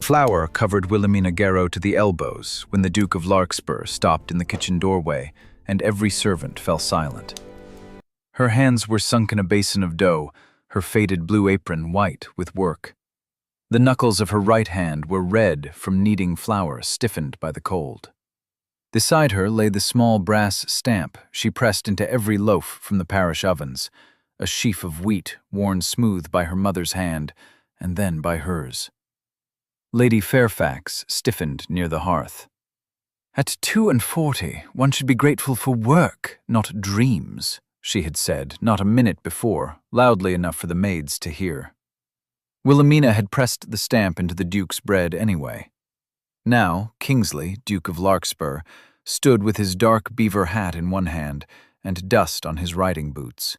Flour covered Wilhelmina Garrow to the elbows when the Duke of Larkspur stopped in the kitchen doorway, and every servant fell silent. Her hands were sunk in a basin of dough, her faded blue apron white with work. The knuckles of her right hand were red from kneading flour stiffened by the cold. Beside her lay the small brass stamp she pressed into every loaf from the parish ovens, a sheaf of wheat worn smooth by her mother's hand and then by hers. Lady Fairfax stiffened near the hearth. "At 42, one should be grateful for work, not dreams," she had said not a minute before, loudly enough for the maids to hear. Wilhelmina had pressed the stamp into the Duke's bread anyway. Now, Kingsley, Duke of Larkspur, stood with his dark beaver hat in one hand and dust on his riding boots.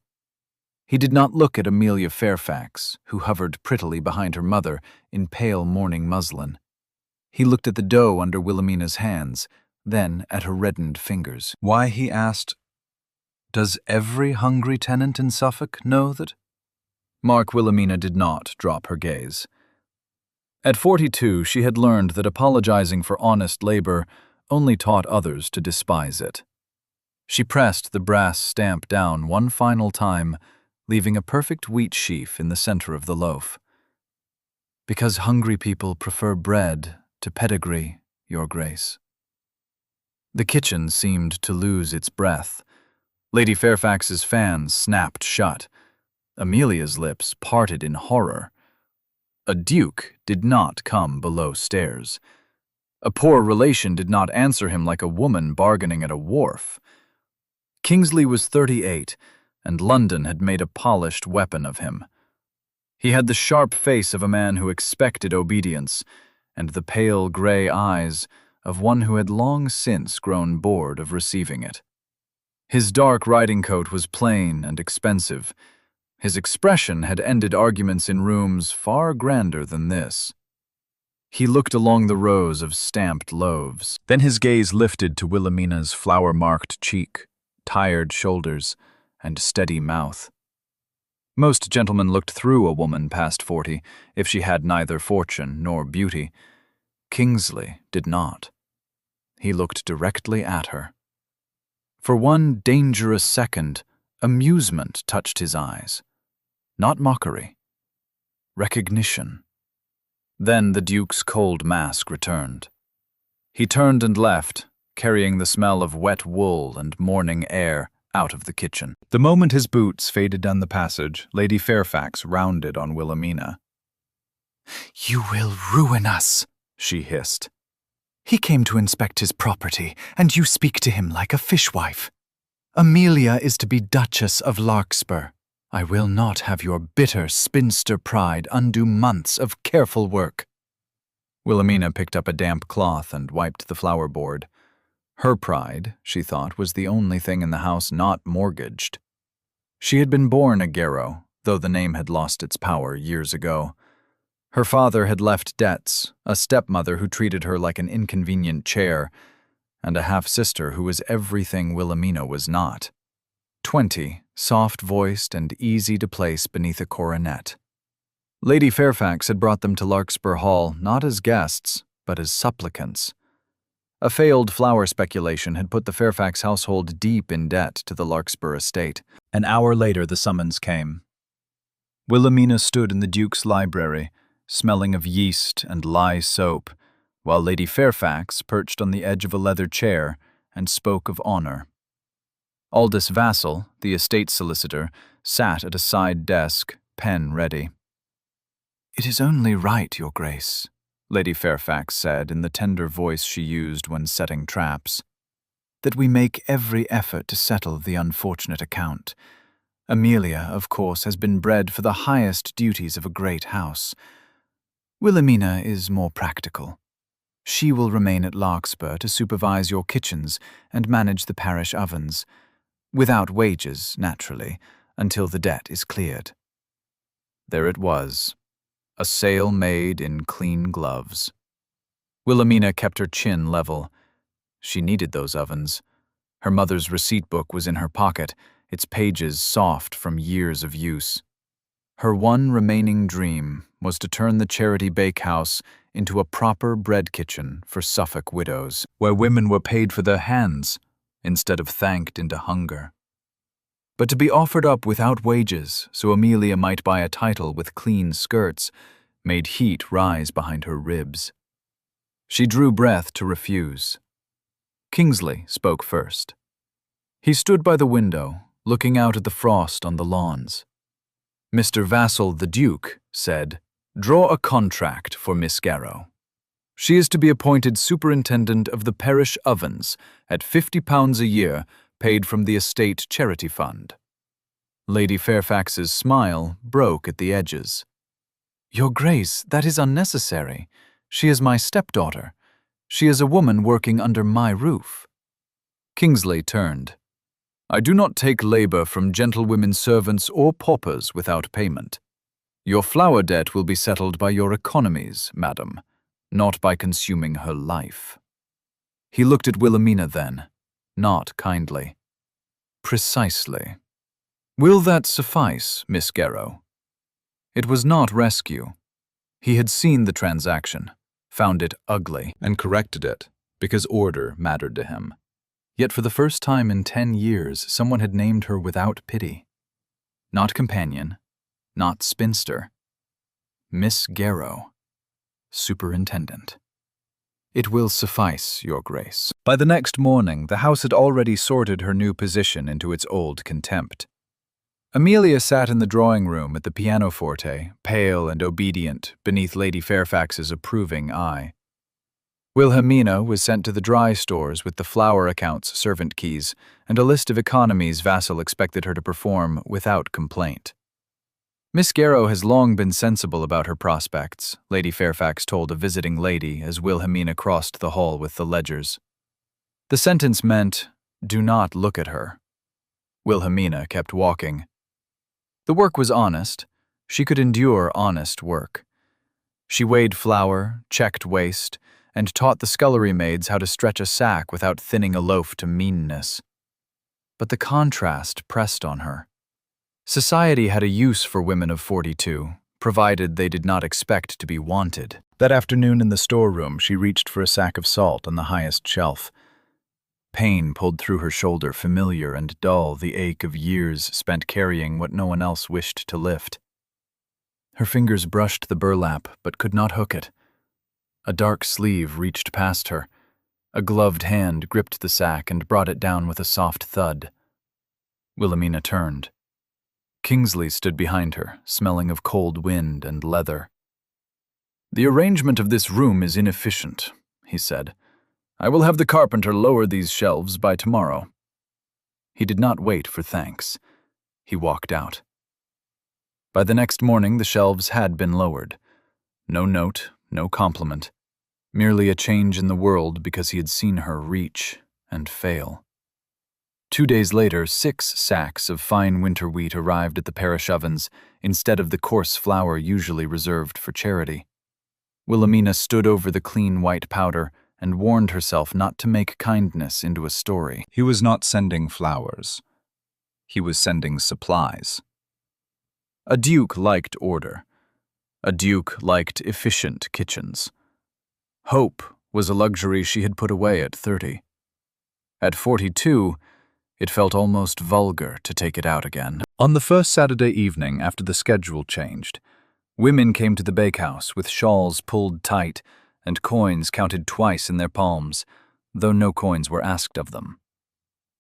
He did not look at Amelia Fairfax, who hovered prettily behind her mother in pale mourning muslin. He looked at the dough under Wilhelmina's hands, then at her reddened fingers. "Why," he asked, "does every hungry tenant in Suffolk know that—" Mark Wilhelmina did not drop her gaze. At 42, she had learned that apologizing for honest labor only taught others to despise it. She pressed the brass stamp down one final time, leaving a perfect wheat sheaf in the center of the loaf. "Because hungry people prefer bread to pedigree, Your Grace." The kitchen seemed to lose its breath. Lady Fairfax's fan snapped shut. Amelia's lips parted in horror. A duke did not come below stairs. A poor relation did not answer him like a woman bargaining at a wharf. Kingsley was 38, and London had made a polished weapon of him. He had the sharp face of a man who expected obedience, and the pale gray eyes of one who had long since grown bored of receiving it. His dark riding coat was plain and expensive. His expression had ended arguments in rooms far grander than this. He looked along the rows of stamped loaves. Then his gaze lifted to Wilhelmina's flour-marked cheek, tired shoulders, and steady mouth. Most gentlemen looked through a woman past 40 if she had neither fortune nor beauty. Kingsley did not. He looked directly at her. For one dangerous second, amusement touched his eyes. Not mockery. Recognition. Then the Duke's cold mask returned. He turned and left, carrying the smell of wet wool and morning air out of the kitchen. The moment his boots faded down the passage, Lady Fairfax rounded on Wilhelmina. "You will ruin us," she hissed. "He came to inspect his property, and you speak to him like a fishwife. Amelia is to be Duchess of Larkspur. I will not have your bitter spinster pride undo months of careful work." Wilhelmina picked up a damp cloth and wiped the flour board. Her pride, she thought, was the only thing in the house not mortgaged. She had been born a Garrow, though the name had lost its power years ago. Her father had left debts, a stepmother who treated her like an inconvenient chair, and a half-sister who was everything Wilhelmina was not. 20, soft-voiced and easy to place beneath a coronet. Lady Fairfax had brought them to Larkspur Hall not as guests, but as supplicants. A failed flour speculation had put the Fairfax household deep in debt to the Larkspur estate. An hour later the summons came. Wilhelmina stood in the Duke's library, smelling of yeast and lye soap, while Lady Fairfax perched on the edge of a leather chair and spoke of honor. Aldous Vassall, the estate solicitor, sat at a side desk, pen ready. "It is only right, Your Grace," Lady Fairfax said in the tender voice she used when setting traps, "that we make every effort to settle the unfortunate account. Amelia, of course, has been bred for the highest duties of a great house. Wilhelmina is more practical. She will remain at Larkspur to supervise your kitchens and manage the parish ovens, without wages, naturally, until the debt is cleared." There it was, a sale made in clean gloves. Wilhelmina kept her chin level. She needed those ovens. Her mother's receipt book was in her pocket, its pages soft from years of use. Her one remaining dream was to turn the charity bakehouse into a proper bread kitchen for Suffolk widows, where women were paid for their hands instead of thanked into hunger. But to be offered up without wages so Amelia might buy a title with clean skirts made heat rise behind her ribs. She drew breath to refuse. Kingsley spoke first. He stood by the window, looking out at the frost on the lawns. Mr. Vassall the Duke said, "Draw a contract for Miss Garrow. She is to be appointed superintendent of the parish ovens at £50 a year paid from the estate charity fund." Lady Fairfax's smile broke at the edges. "Your Grace, that is unnecessary. She is my stepdaughter. She is a woman working under my roof." Kingsley turned. "I do not take labor from gentlewomen servants or paupers without payment. Your flour debt will be settled by your economies, madam, not by consuming her life." He looked at Wilhelmina then, not kindly. "Precisely. Will that suffice, Miss Garrow?" It was not rescue. He had seen the transaction, found it ugly, and corrected it, because order mattered to him. Yet for the first time in 10 years, someone had named her without pity. Not companion, not spinster. Miss Garrow, superintendent. "It will suffice, Your Grace." By the next morning, the house had already sorted her new position into its old contempt. Amelia sat in the drawing-room at the pianoforte, pale and obedient, beneath Lady Fairfax's approving eye. Wilhelmina was sent to the dry stores with the flour account's servant keys and a list of economies Vassall expected her to perform without complaint. "Miss Garrow has long been sensible about her prospects," Lady Fairfax told a visiting lady as Wilhelmina crossed the hall with the ledgers. The sentence meant, "Do not look at her." Wilhelmina kept walking. The work was honest. She could endure honest work. She weighed flour, checked waste, and taught the scullery maids how to stretch a sack without thinning a loaf to meanness. But the contrast pressed on her. Society had a use for women of 42, provided they did not expect to be wanted. That afternoon in the storeroom, she reached for a sack of salt on the highest shelf. Pain pulled through her shoulder, familiar and dull, the ache of years spent carrying what no one else wished to lift. Her fingers brushed the burlap, but could not hook it. A dark sleeve reached past her. A gloved hand gripped the sack and brought it down with a soft thud. Wilhelmina turned. Kingsley stood behind her, smelling of cold wind and leather. "The arrangement of this room is inefficient," he said. "I will have the carpenter lower these shelves by tomorrow." He did not wait for thanks. He walked out. By the next morning, the shelves had been lowered. No note, no compliment. Merely a change in the world because he had seen her reach and fail. 2 days later, 6 sacks of fine winter wheat arrived at the parish ovens instead of the coarse flour usually reserved for charity. Wilhelmina stood over the clean white powder and warned herself not to make kindness into a story. He was not sending flowers. He was sending supplies. A duke liked order. A duke liked efficient kitchens. Hope was a luxury she had put away at 30. At 42, it felt almost vulgar to take it out again. On the first Saturday evening after the schedule changed, women came to the bakehouse with shawls pulled tight and coins counted twice in their palms, though no coins were asked of them.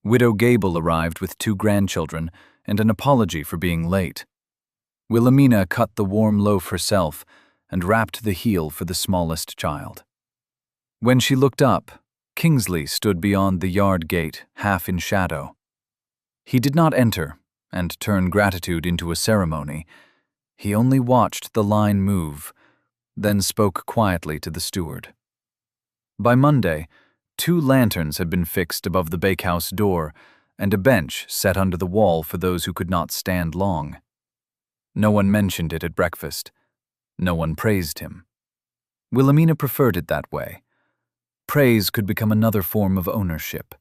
Widow Gable arrived with 2 grandchildren and an apology for being late. Wilhelmina cut the warm loaf herself and wrapped the heel for the smallest child. When she looked up, Kingsley stood beyond the yard gate, half in shadow. He did not enter and turn gratitude into a ceremony. He only watched the line move, then spoke quietly to the steward. By Monday, 2 lanterns had been fixed above the bakehouse door and a bench set under the wall for those who could not stand long. No one mentioned it at breakfast. No one praised him. Wilhelmina preferred it that way. Praise could become another form of ownership.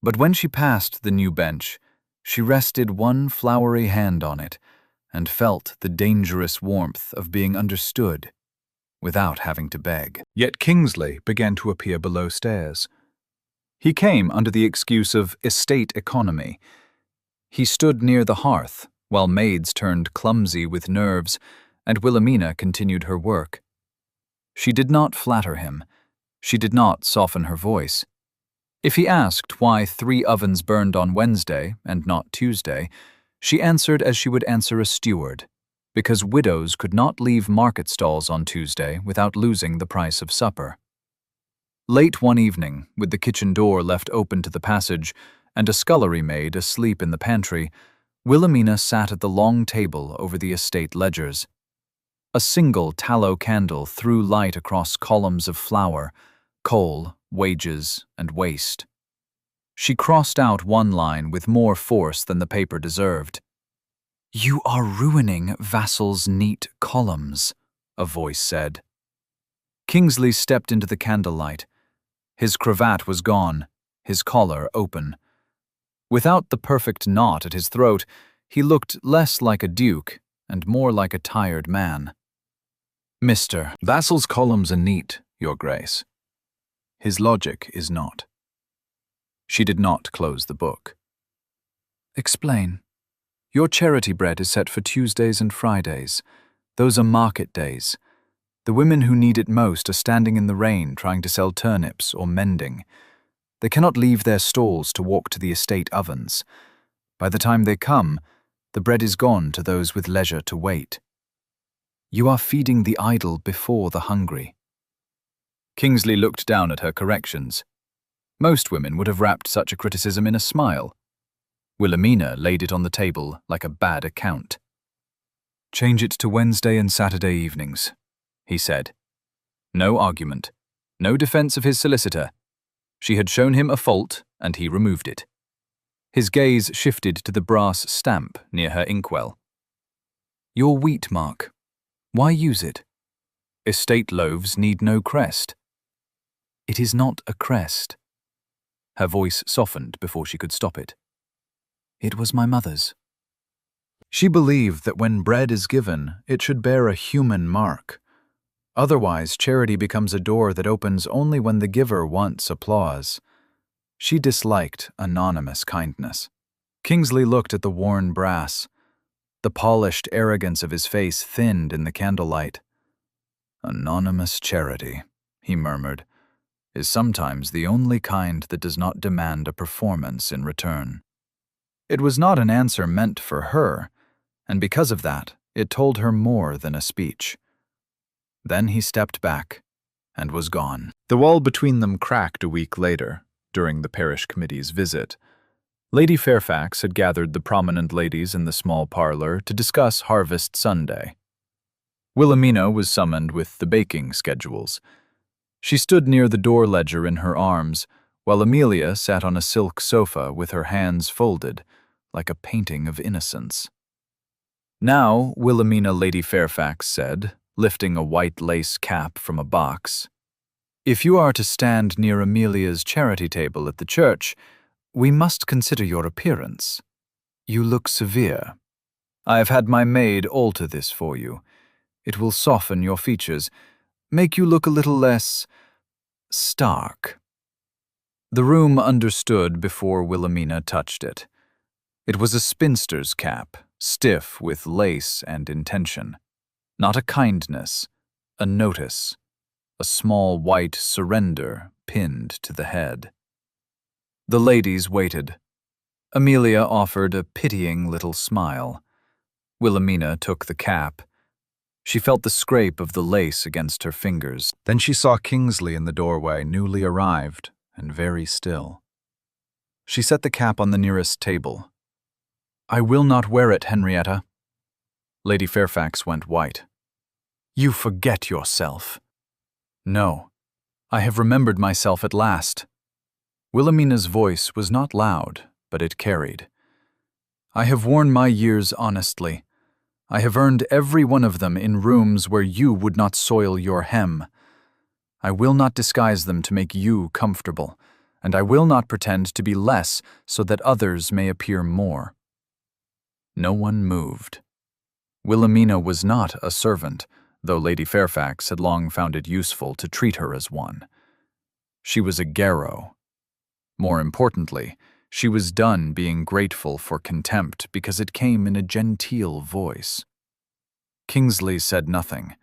But when she passed the new bench, she rested one flowery hand on it, and felt the dangerous warmth of being understood without having to beg. Yet Kingsley began to appear below stairs. He came under the excuse of estate economy. He stood near the hearth, while maids turned clumsy with nerves, and Wilhelmina continued her work. She did not flatter him. She did not soften her voice. If he asked why 3 ovens burned on Wednesday and not Tuesday, she answered as she would answer a steward, because widows could not leave market stalls on Tuesday without losing the price of supper. Late one evening, with the kitchen door left open to the passage and a scullery maid asleep in the pantry, Wilhelmina sat at the long table over the estate ledgers. A single tallow candle threw light across columns of flour, coal, wages, and waste. She crossed out one line with more force than the paper deserved. "You are ruining Vassal's neat columns," a voice said. Kingsley stepped into the candlelight. His cravat was gone, his collar open. Without the perfect knot at his throat, he looked less like a duke and more like a tired man. "Mr. Vassal's columns are neat, Your Grace. His logic is not." She did not close the book. "Explain. Your charity bread is set for Tuesdays and Fridays. Those are market days. The women who need it most are standing in the rain trying to sell turnips or mending. They cannot leave their stalls to walk to the estate ovens. By the time they come, the bread is gone to those with leisure to wait. You are feeding the idle before the hungry." Kingsley looked down at her corrections. Most women would have wrapped such a criticism in a smile. Wilhelmina laid it on the table like a bad account. "Change it to Wednesday and Saturday evenings," he said. No argument, no defense of his solicitor. She had shown him a fault, and he removed it. His gaze shifted to the brass stamp near her inkwell. "Your wheat mark. Why use it? Estate loaves need no crest." "It is not a crest." Her voice softened before she could stop it. "It was my mother's." She believed that when bread is given, it should bear a human mark. Otherwise, charity becomes a door that opens only when the giver wants applause. She disliked anonymous kindness. Kingsley looked at the worn brass. The polished arrogance of his face thinned in the candlelight. "Anonymous charity," he murmured, "is sometimes the only kind that does not demand a performance in return." It was not an answer meant for her, and because of that, it told her more than a speech. Then he stepped back and was gone. The wall between them cracked a week later, during the parish committee's visit. Lady Fairfax had gathered the prominent ladies in the small parlor to discuss Harvest Sunday. Wilhelmina was summoned with the baking schedules. She stood near the door ledger in her arms, while Amelia sat on a silk sofa with her hands folded, like a painting of innocence. "Now, Wilhelmina," Lady Fairfax said, lifting a white lace cap from a box, "if you are to stand near Amelia's charity table at the church, we must consider your appearance. You look severe. I have had my maid alter this for you. It will soften your features, make you look a little less stark." The room understood before Wilhelmina touched it. It was a spinster's cap, stiff with lace and intention. Not a kindness, a notice, a small white surrender pinned to the head. The ladies waited. Amelia offered a pitying little smile. Wilhelmina took the cap. She felt the scrape of the lace against her fingers. Then she saw Kingsley in the doorway, newly arrived and very still. She set the cap on the nearest table. "I will not wear it, Henrietta." Lady Fairfax went white. "You forget yourself." "No, I have remembered myself at last." Wilhelmina's voice was not loud, but it carried. "I have worn my years honestly. I have earned every one of them in rooms where you would not soil your hem. I will not disguise them to make you comfortable, and I will not pretend to be less so that others may appear more." No one moved. Wilhelmina was not a servant, though Lady Fairfax had long found it useful to treat her as one. She was a Garrow. More importantly, she was done being grateful for contempt because it came in a genteel voice. Kingsley said nothing,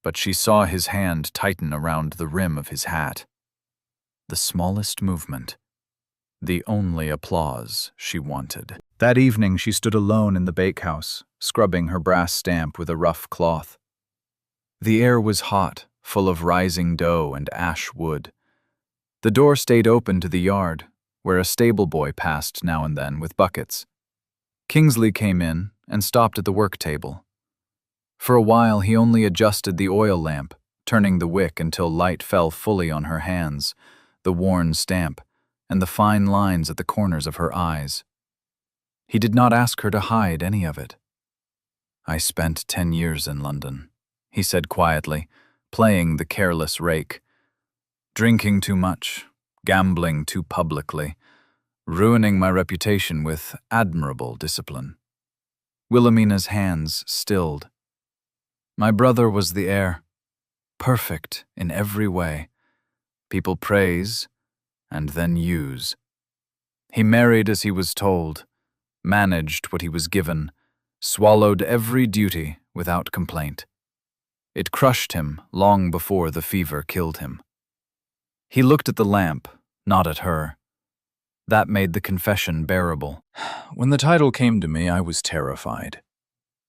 but she saw his hand tighten around the rim of his hat. The smallest movement, the only applause she wanted. That evening she stood alone in the bakehouse, scrubbing her brass stamp with a rough cloth. The air was hot, full of rising dough and ash wood. The door stayed open to the yard, where a stable boy passed now and then with buckets. Kingsley came in and stopped at the work table. For a while he only adjusted the oil lamp, turning the wick until light fell fully on her hands, the worn stamp, and the fine lines at the corners of her eyes. He did not ask her to hide any of it. "I spent 10 years in London," he said quietly, playing the careless rake. "Drinking too much, gambling too publicly, ruining my reputation with admirable discipline." Wilhelmina's hands stilled. "My brother was the heir, perfect in every way. People praise and then use. He married as he was told, managed what he was given, swallowed every duty without complaint. It crushed him long before the fever killed him." He looked at the lamp, not at her. That made the confession bearable. "When the title came to me, I was terrified.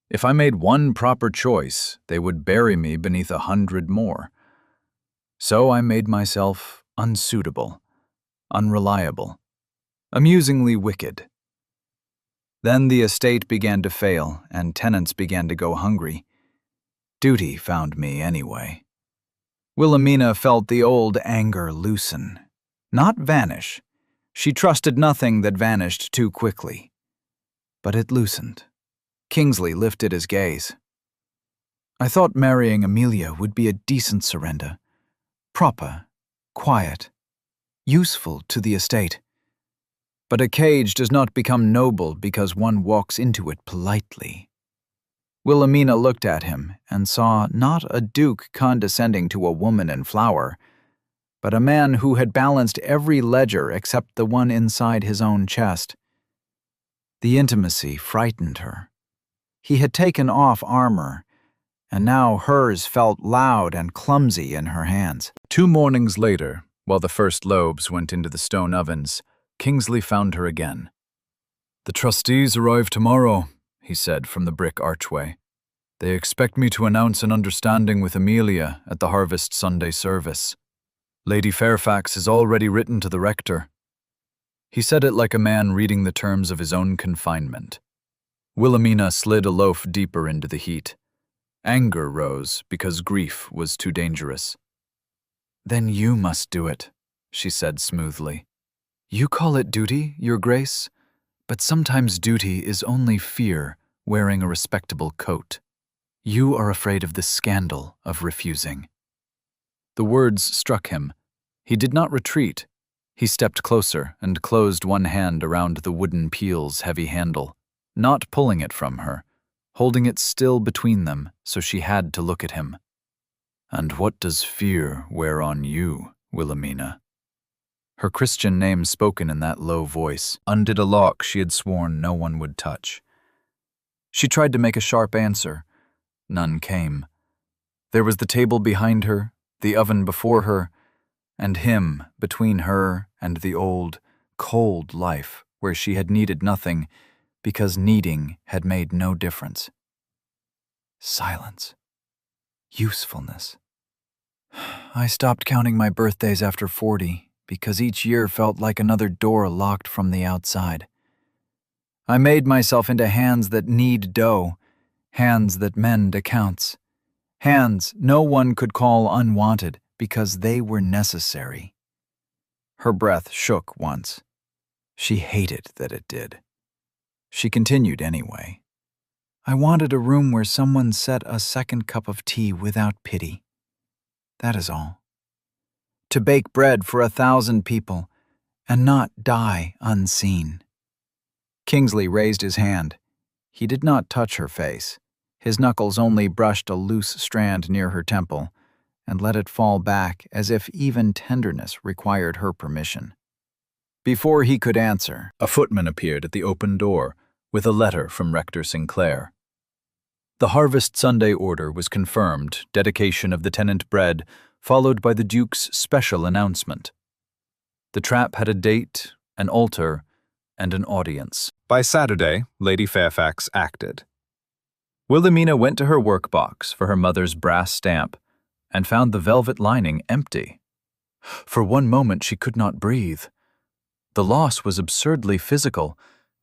If I made one proper choice, they would bury me beneath 100 more. So I made myself unsuitable, unreliable, amusingly wicked. Then the estate began to fail, and tenants began to go hungry. Duty found me anyway." Wilhelmina felt the old anger loosen, not vanish. She trusted nothing that vanished too quickly. But it loosened. Kingsley lifted his gaze. "I thought marrying Amelia would be a decent surrender, proper, quiet, useful to the estate. But a cage does not become noble because one walks into it politely." Wilhelmina looked at him and saw not a duke condescending to a woman in flower, but a man who had balanced every ledger except the one inside his own chest. The intimacy frightened her. He had taken off armor, and now hers felt loud and clumsy in her hands. 2 mornings later, while the first loaves went into the stone ovens, Kingsley found her again. "The trustees arrive tomorrow," he said from the brick archway. "They expect me to announce an understanding with Amelia at the Harvest Sunday service. Lady Fairfax has already written to the rector." He said it like a man reading the terms of his own confinement. Wilhelmina slid a loaf deeper into the heat. Anger rose because grief was too dangerous. "Then you must do it," she said smoothly. "You call it duty, Your Grace, but sometimes duty is only fear wearing a respectable coat. You are afraid of the scandal of refusing." The words struck him. He did not retreat. He stepped closer and closed one hand around the wooden peel's heavy handle, not pulling it from her, holding it still between them so she had to look at him. "And what does fear wear on you, Wilhelmina?" Her Christian name spoken in that low voice undid a lock she had sworn no one would touch. She tried to make a sharp answer. None came. There was the table behind her, the oven before her, and him between her and the old, cold life where she had needed nothing because needing had made no difference. Silence. Usefulness. "I stopped counting my birthdays after 40 because each year felt like another door locked from the outside. I made myself into hands that knead dough, hands that mend accounts, hands no one could call unwanted because they were necessary." Her breath shook once. She hated that it did. She continued anyway. "I wanted a room where someone set a second cup of tea without pity. That is all. To bake bread for 1,000 people and not die unseen." Kingsley raised his hand. He did not touch her face. His knuckles only brushed a loose strand near her temple and let it fall back as if even tenderness required her permission. Before he could answer, a footman appeared at the open door with a letter from Rector Sinclair. The Harvest Sunday order was confirmed, dedication of the tenant bread, followed by the Duke's special announcement. The trap had a date, an altar, and an audience. By Saturday, Lady Fairfax acted. Wilhelmina went to her workbox for her mother's brass stamp and found the velvet lining empty. For one moment she could not breathe. The loss was absurdly physical,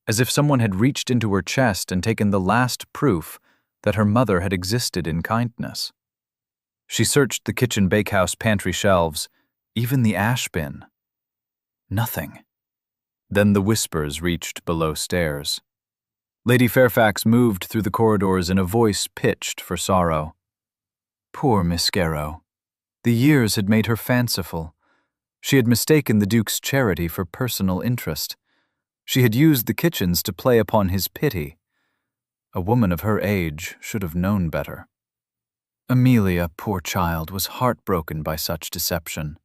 as if someone had reached into her chest and taken the last proof that her mother had existed in kindness. She searched the kitchen bakehouse pantry shelves, even the ash bin. Nothing. Then the whispers reached below stairs. Lady Fairfax moved through the corridors in a voice pitched for sorrow. Poor Miss Garrow. The years had made her fanciful. She had mistaken the Duke's charity for personal interest. She had used the kitchens to play upon his pity. A woman of her age should have known better. Amelia, poor child, was heartbroken by such deception.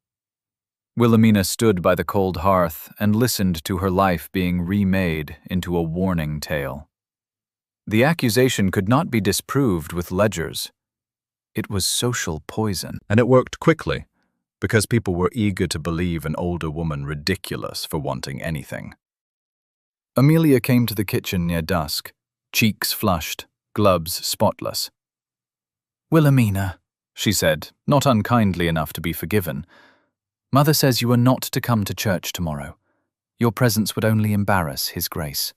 Wilhelmina stood by the cold hearth and listened to her life being remade into a warning tale. The accusation could not be disproved with ledgers. It was social poison. And it worked quickly, because people were eager to believe an older woman ridiculous for wanting anything. Amelia came to the kitchen near dusk, cheeks flushed, gloves spotless. Wilhelmina, she said, not unkindly enough to be forgiven, Mother says you are not to come to church tomorrow. Your presence would only embarrass His Grace.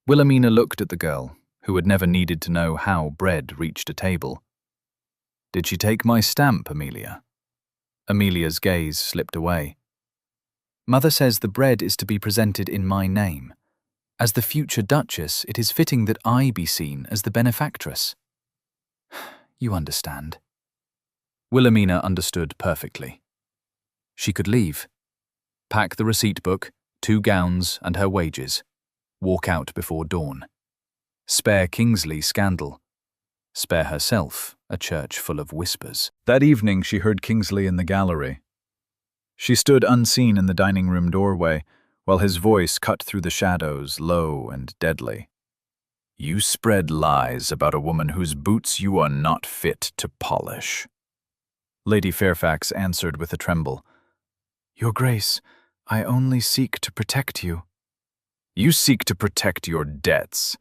Wilhelmina looked at the girl, who had never needed to know how bread reached a table. Did she take my stamp, Amelia? Amelia's gaze slipped away. Mother says the bread is to be presented in my name. As the future Duchess, it is fitting that I be seen as the benefactress. You understand. Wilhelmina understood perfectly. She could leave, pack the receipt book, 2 gowns and her wages, walk out before dawn. Spare Kingsley scandal. Spare herself a church full of whispers. That evening she heard Kingsley in the gallery. She stood unseen in the dining room doorway, while his voice cut through the shadows, low and deadly. You spread lies about a woman whose boots you are not fit to polish. Lady Fairfax answered with a tremble. Your Grace, I only seek to protect you. You seek to protect your debts.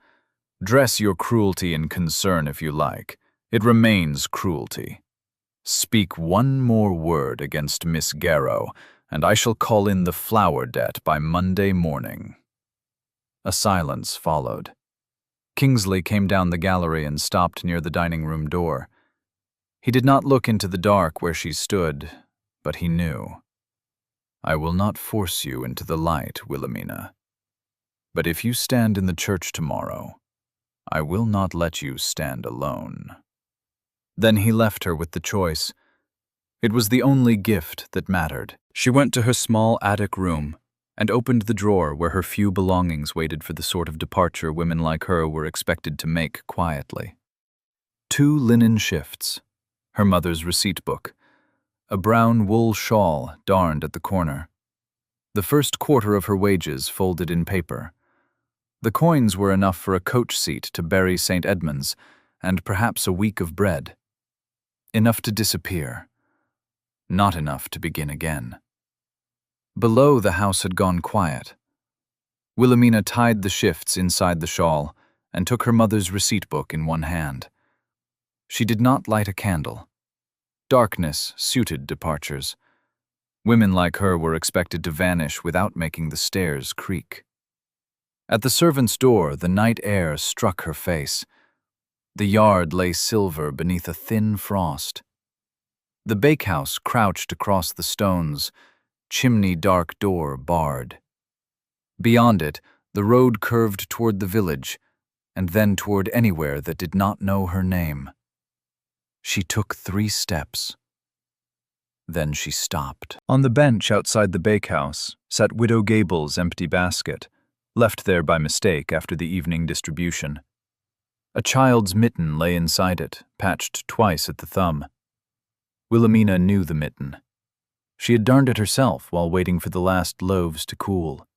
Dress your cruelty in concern if you like. It remains cruelty. Speak one more word against Miss Garrow, and I shall call in the flour debt by Monday morning. A silence followed. Kingsley came down the gallery and stopped near the dining room door. He did not look into the dark where she stood, but he knew. I will not force you into the light, Wilhelmina. But if you stand in the church tomorrow, I will not let you stand alone. Then he left her with the choice. It was the only gift that mattered. She went to her small attic room and opened the drawer where her few belongings waited for the sort of departure women like her were expected to make quietly. 2 linen shifts, her mother's receipt book, a brown wool shawl darned at the corner, the first quarter of her wages folded in paper. The coins were enough for a coach seat to Bury St. Edmunds and perhaps a week of bread. Enough to disappear. Not enough to begin again. Below, the house had gone quiet. Wilhelmina tied the shifts inside the shawl and took her mother's receipt book in one hand. She did not light a candle. Darkness suited departures. Women like her were expected to vanish without making the stairs creak. At the servants' door, the night air struck her face. The yard lay silver beneath a thin frost. The bakehouse crouched across the stones, chimney dark door barred. Beyond it, the road curved toward the village, and then toward anywhere that did not know her name. She took 3 steps. Then she stopped. On the bench outside the bakehouse sat Widow Gable's empty basket, left there by mistake after the evening distribution. A child's mitten lay inside it, patched twice at the thumb. Wilhelmina knew the mitten. She had darned it herself while waiting for the last loaves to cool.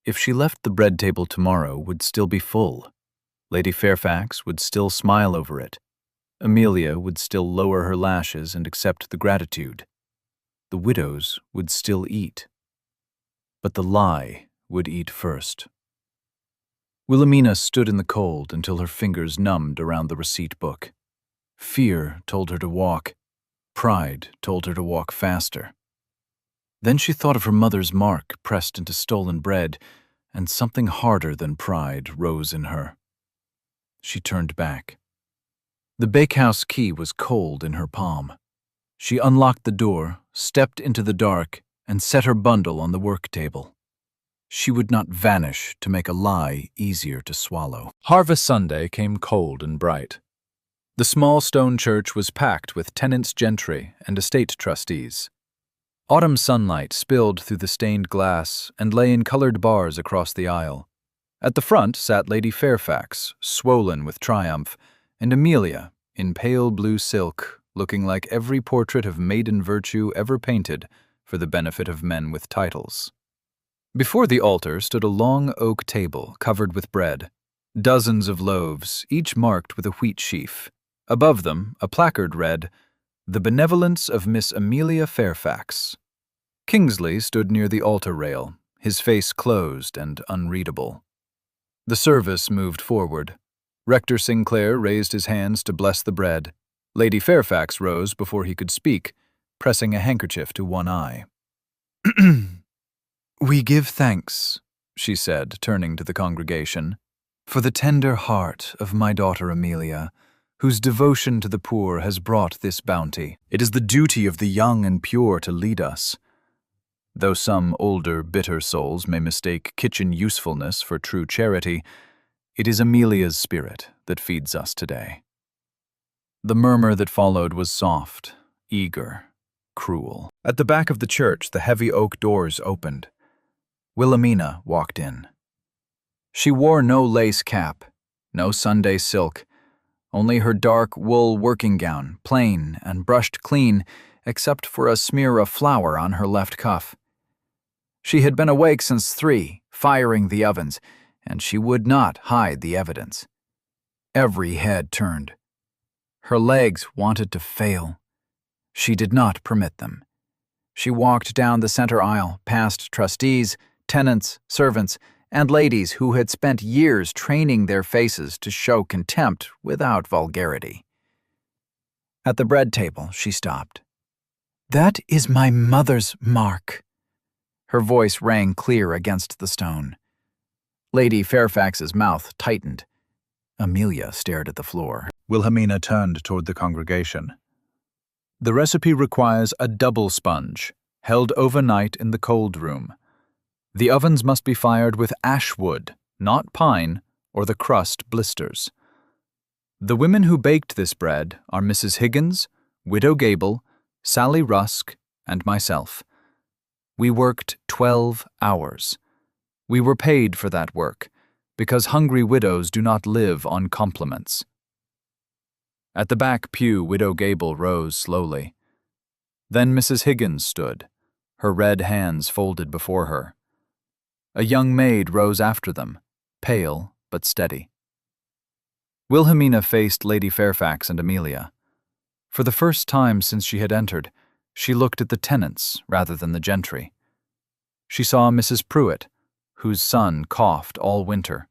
If she left the bread table tomorrow, would still be full. Lady Fairfax would still smile over it. Amelia would still lower her lashes and accept the gratitude. The widows would still eat. But the lie would eat first. Wilhelmina stood in the cold until her fingers numbed around the receipt book. Fear told her to walk. Pride told her to walk faster. Then she thought of her mother's mark pressed into stolen bread, and something harder than pride rose in her. She turned back. The bakehouse key was cold in her palm. She unlocked the door, stepped into the dark, and set her bundle on the work table. She would not vanish to make a lie easier to swallow. Harvest Sunday came cold and bright. The small stone church was packed with tenants gentry and estate trustees. Autumn sunlight spilled through the stained glass and lay in colored bars across the aisle. At the front sat Lady Fairfax, swollen with triumph, and Amelia, in pale blue silk, looking like every portrait of maiden virtue ever painted for the benefit of men with titles. Before the altar stood a long oak table covered with bread, dozens of loaves, each marked with a wheat sheaf. Above them, a placard read, "The Benevolence of Miss Amelia Fairfax." Kingsley stood near the altar rail, his face closed and unreadable. The service moved forward. Rector Sinclair raised his hands to bless the bread. Lady Fairfax rose before he could speak, pressing a handkerchief to one eye. "We give thanks," she said, turning to the congregation, "for the tender heart of my daughter Amelia, whose devotion to the poor has brought this bounty. It is the duty of the young and pure to lead us. Though some older, bitter souls may mistake kitchen usefulness for true charity, it is Amelia's spirit that feeds us today." The murmur that followed was soft, eager, cruel. At the back of the church, the heavy oak doors opened. Wilhelmina walked in. She wore no lace cap, no Sunday silk, only her dark wool working gown, plain and brushed clean, except for a smear of flour on her left cuff. She had been awake since 3, firing the ovens, and she would not hide the evidence. Every head turned. Her legs wanted to fail. She did not permit them. She walked down the center aisle, past trustees, tenants, servants, and ladies who had spent years training their faces to show contempt without vulgarity. At the bread table, she stopped. "That is my mother's mark." Her voice rang clear against the stone. Lady Fairfax's mouth tightened. Amelia stared at the floor. Wilhelmina turned toward the congregation. "The recipe requires a double sponge, held overnight in the cold room. The ovens must be fired with ash wood, not pine, or the crust blisters. The women who baked this bread are Mrs. Higgins, Widow Gable, Sally Rusk, and myself. We worked 12 hours. We were paid for that work, because hungry widows do not live on compliments." At the back pew, Widow Gable rose slowly. Then Mrs. Higgins stood, her red hands folded before her. A young maid rose after them, pale but steady. Wilhelmina faced Lady Fairfax and Amelia. For the first time since she had entered, she looked at the tenants rather than the gentry. She saw Mrs. Pruitt, whose son coughed all winter.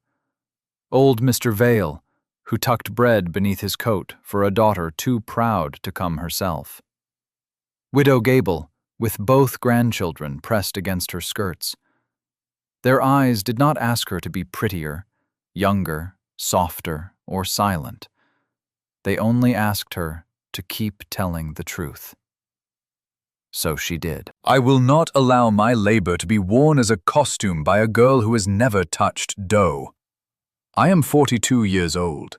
Old Mr. Vale, who tucked bread beneath his coat for a daughter too proud to come herself. Widow Gable, with both grandchildren pressed against her skirts. Their eyes did not ask her to be prettier, younger, softer, or silent. They only asked her to keep telling the truth. So she did. "I will not allow my labor to be worn as a costume by a girl who has never touched dough. I am 42 years old.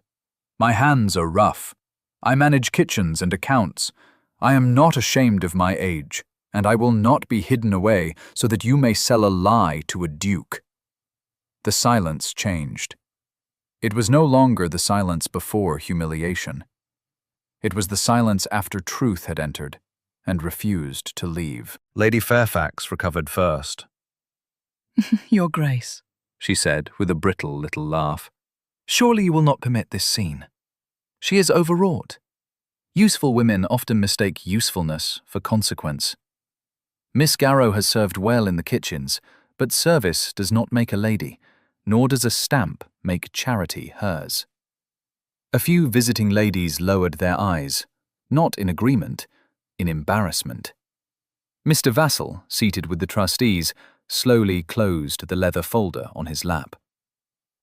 My hands are rough. I manage kitchens and accounts. I am not ashamed of my age, and I will not be hidden away so that you may sell a lie to a duke." The silence changed. It was no longer the silence before humiliation. It was the silence after truth had entered and refused to leave. Lady Fairfax recovered first. Your Grace, She said with a brittle little laugh. surely you will not permit this scene. She is overwrought. Useful women often mistake usefulness for consequence. Miss Garrow has served well in the kitchens, but service does not make a lady, nor does a stamp make charity hers. A few visiting ladies lowered their eyes, not in agreement, in embarrassment. Mr. Vassall, seated with the trustees, slowly closed the leather folder on his lap.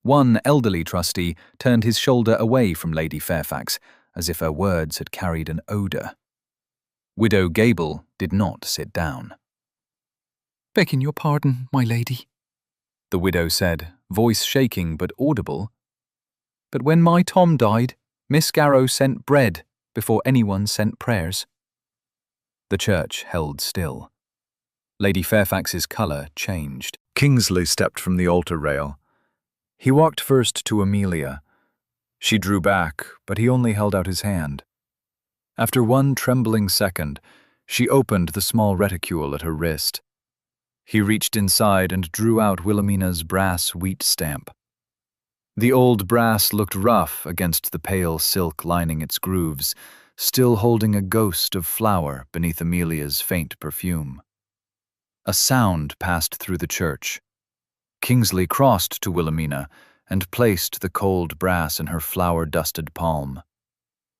One elderly trustee turned his shoulder away from Lady Fairfax, as if her words had carried an odour. Widow Gable did not sit down. Begging your pardon, my lady, The widow said, voice shaking but audible. But when my Tom died, Miss Garrow sent bread before anyone sent prayers. The church held still. Lady Fairfax's colour changed. Kingsley stepped from the altar rail. He walked first to Amelia. She drew back, but he only held out his hand. After one trembling second, she opened the small reticule at her wrist. He reached inside and drew out Wilhelmina's brass wheat stamp. The old brass looked rough against the pale silk lining its grooves, still holding a ghost of flower beneath Amelia's faint perfume. A sound passed through the church. Kingsley crossed to Wilhelmina and placed the cold brass in her flower-dusted palm.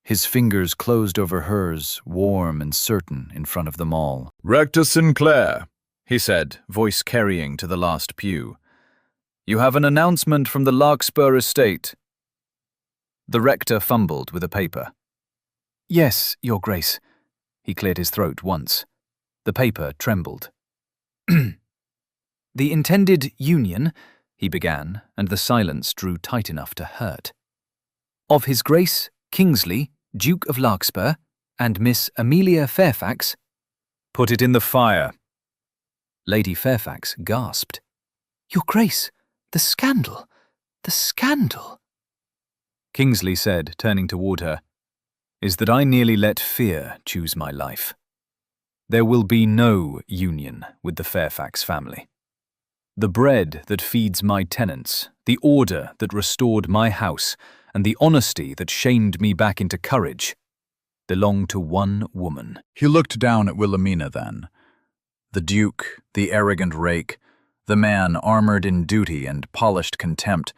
His fingers closed over hers, warm and certain, in front of them all. "Rector Sinclair," he said, voice carrying to the last pew. "You have an announcement from the Larkspur estate." The rector fumbled with a paper. "Yes, Your Grace." He cleared his throat once. The paper trembled. "The intended union," he began, and the silence drew tight enough to hurt, "of His Grace Kingsley, Duke of Larkspur, and Miss Amelia Fairfax—" "Put it in the fire." Lady Fairfax gasped. "Your Grace, the scandal! The scandal!" Kingsley said, turning toward her, "Is that I nearly let fear choose my life. There will be no union with the Fairfax family. The bread that feeds my tenants, the order that restored my house, and the honesty that shamed me back into courage belong to one woman." He looked down at Wilhelmina then. The Duke, the arrogant rake, the man armored in duty and polished contempt,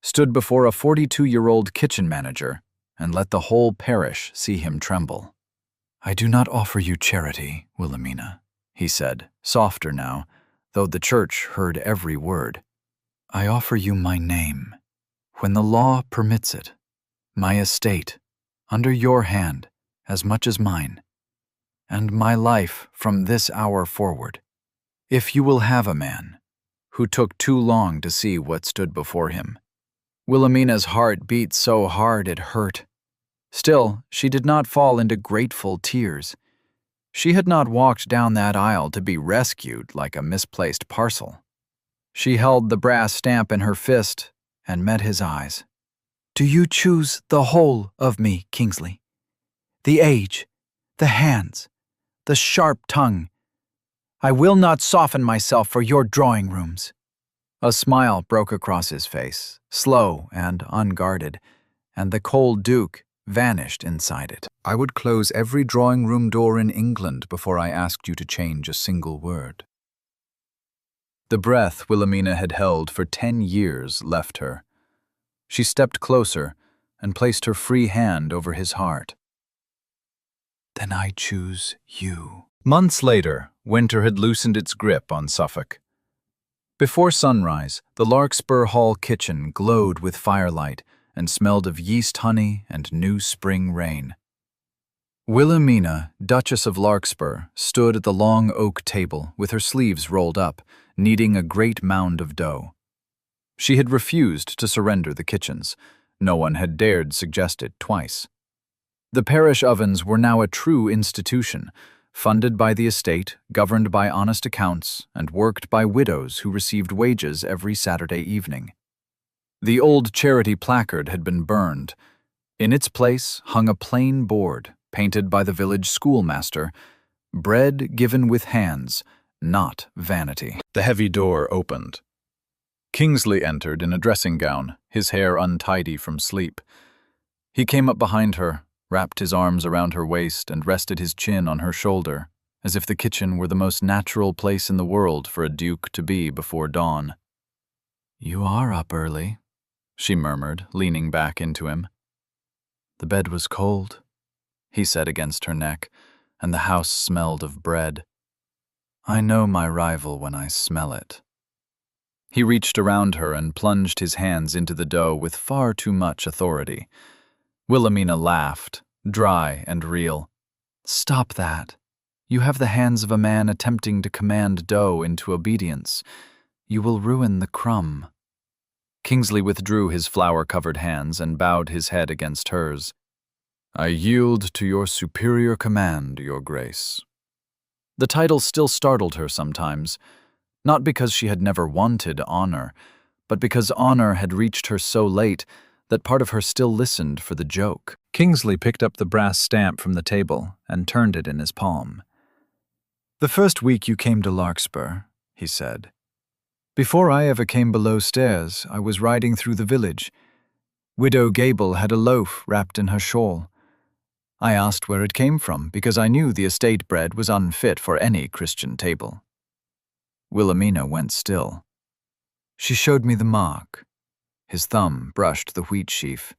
stood before a 42-year-old kitchen manager and let the whole parish see him tremble. "I do not offer you charity, Wilhelmina," he said, softer now, though the church heard every word. "I offer you my name, when the law permits it, my estate, under your hand as much as mine, and my life from this hour forward, if you will have a man who took too long to see what stood before him." Wilhelmina's heart beat so hard it hurt. Still, she did not fall into grateful tears. She had not walked down that aisle to be rescued like a misplaced parcel. She held the brass stamp in her fist and met his eyes. "Do you choose the whole of me, Kingsley? The age, the hands, the sharp tongue. I will not soften myself for your drawing rooms." A smile broke across his face, slow and unguarded, and the cold Duke vanished inside it. "I would close every drawing-room door in England before I asked you to change a single word." The breath Wilhelmina had held for 10 years left her. She stepped closer and placed her free hand over his heart. "Then I choose you." Months later, winter had loosened its grip on Suffolk. Before sunrise, the Larkspur Hall kitchen glowed with firelight and smelled of yeast honey and new spring rain. Wilhelmina, Duchess of Larkspur, stood at the long oak table with her sleeves rolled up, kneading a great mound of dough. She had refused to surrender the kitchens. No one had dared suggest it twice. The parish ovens were now a true institution, funded by the estate, governed by honest accounts, and worked by widows who received wages every Saturday evening. The old charity placard had been burned. In its place hung a plain board, painted by the village schoolmaster, "Bread given with hands, not vanity." The heavy door opened. Kingsley entered in a dressing gown, his hair untidy from sleep. He came up behind her, wrapped his arms around her waist, and rested his chin on her shoulder, as if the kitchen were the most natural place in the world for a duke to be before dawn. "You are up early," she murmured, leaning back into him. "The bed was cold," he said against her neck, "and the house smelled of bread. I know my rival when I smell it." He reached around her and plunged his hands into the dough with far too much authority. Wilhelmina laughed, dry and real. "Stop that. You have the hands of a man attempting to command dough into obedience. You will ruin the crumb." Kingsley withdrew his flour-covered hands and bowed his head against hers. "I yield to your superior command, Your Grace." The title still startled her sometimes, not because she had never wanted honor, but because honor had reached her so late that part of her still listened for the joke. Kingsley picked up the brass stamp from the table and turned it in his palm. "The first week you came to Larkspur," he said. "Before I ever came below stairs, I was riding through the village. Widow Gable had a loaf wrapped in her shawl. I asked where it came from, because I knew the estate bread was unfit for any Christian table." Wilhelmina went still. "She showed me the mark." His thumb brushed the wheat sheaf.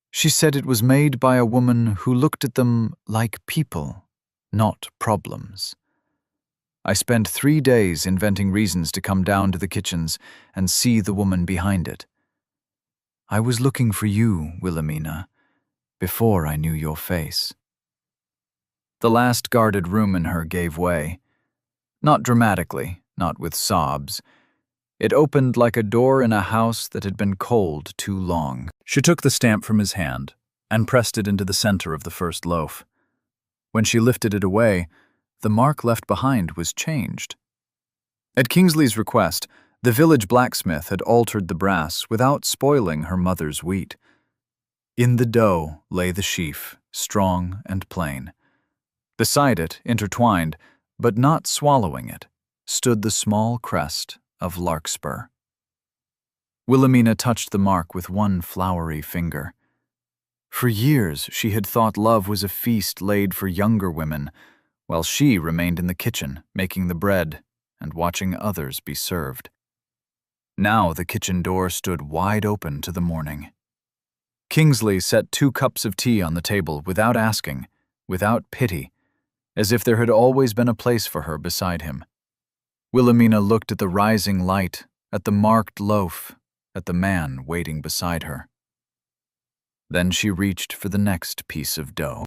"She said it was made by a woman who looked at them like people, not problems. I spent 3 days inventing reasons to come down to the kitchens and see the woman behind it. I was looking for you, Wilhelmina, before I knew your face." The last guarded room in her gave way. Not dramatically, not with sobs. It opened like a door in a house that had been cold too long. She took the stamp from his hand and pressed it into the center of the first loaf. When she lifted it away, the mark left behind was changed. At Kingsley's request, the village blacksmith had altered the brass without spoiling her mother's wheat. In the dough lay the sheaf, strong and plain. Beside it, intertwined, but not swallowing it, stood the small crest of Larkspur. Wilhelmina touched the mark with one flowery finger. For years she had thought love was a feast laid for younger women, while she remained in the kitchen, making the bread and watching others be served. Now the kitchen door stood wide open to the morning. Kingsley set 2 cups of tea on the table without asking, without pity, as if there had always been a place for her beside him. Wilhelmina looked at the rising light, at the marked loaf, at the man waiting beside her. Then she reached for the next piece of dough.